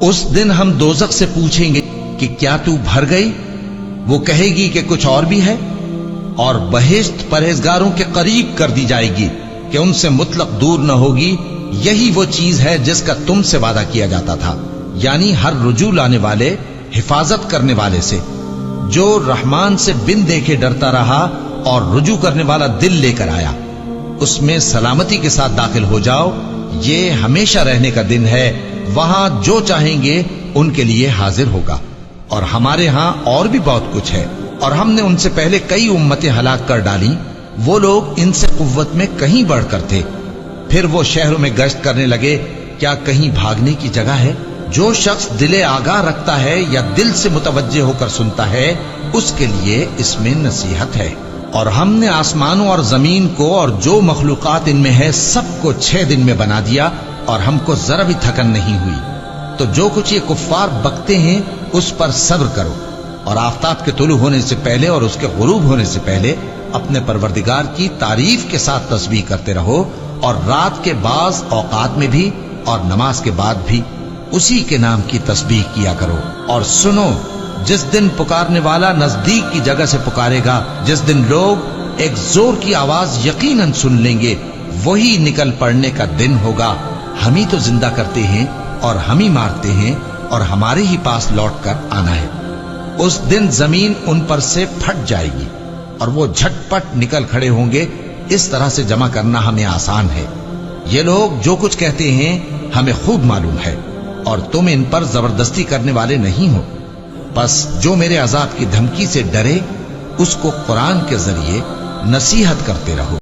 उस दिन हम दोजख से पूछेंगे कि क्या तू भर गई? वो कहेगी कि कुछ और भी है। और बहिश्त परहेजगारों के करीब कर दी जाएगी कि उनसे मुतलक दूर न होगी। यही वो चीज है जिसका तुमसे वादा किया जाता था, यानी हर रुजू लाने वाले, हिफाजत करने वाले से। जो रहमान से बिन देखे डरता रहा और रुजू करने वाला दिल लेकर आया, उसमें सलामती के साथ दाखिल हो जाओ। ये हमेशा रहने का दिन है, वहां जो चाहेंगे उनके लिए हाजिर होगा। और हमारे यहां और भी बहुत कुछ है, और हमने उनसे पहले कई उम्मतें हलाक कर डाली। वो लोग इनसे कुव्वत में कहीं बढ़कर थे। फिर वो शहरों में गश्त करने लगे, क्या कहीं भागने की जगह है? जो शख्स दिले आगाह रखता है या दिल से मुतवज्जे होकर सुनता है, उसके लिए इसमें नसीहत है। और हमने आसमानों और जमीन को और जो मखलूकात इनमें है सबको 6 दिन में बना दिया, और हमको जरा भी थकन नहीं हुई। तो जो कुछ ये कुफ्फार बकते हैं उस पर सब्र करो, और आफताब के तुलू होने से पहले और उसके गुरूब होने से पहले अपने परवरदिगार की तारीफ के साथ तस्बीह करते रहो, और रात के बाज औकात में भी और नमाज के बाद भी उसी के नाम की तस्बीह किया करो। और सुनो, जिस दिन पुकारने वाला नजदीक की जगह से पुकारेगा, जिस दिन लोग एक जोर की आवाज यकीनन सुन लेंगे, वही निकल पड़ने का दिन होगा। हम ही तो जिंदा करते हैं और हम ही मारते हैं, और हमारे ही पास लौट कर आना है। उस दिन जमीन उन पर से फट जाएगी और वो झटपट निकल खड़े होंगे। इस तरह से जमा करना हमें आसान है। ये लोग जो कुछ कहते हैं हमें खूब मालूम है, और तुम इन पर जबरदस्ती करने वाले नहीं हो। बस जो मेरे अजाब की धमकी से डरे, उसको कुरान के जरिए नसीहत करते रहो।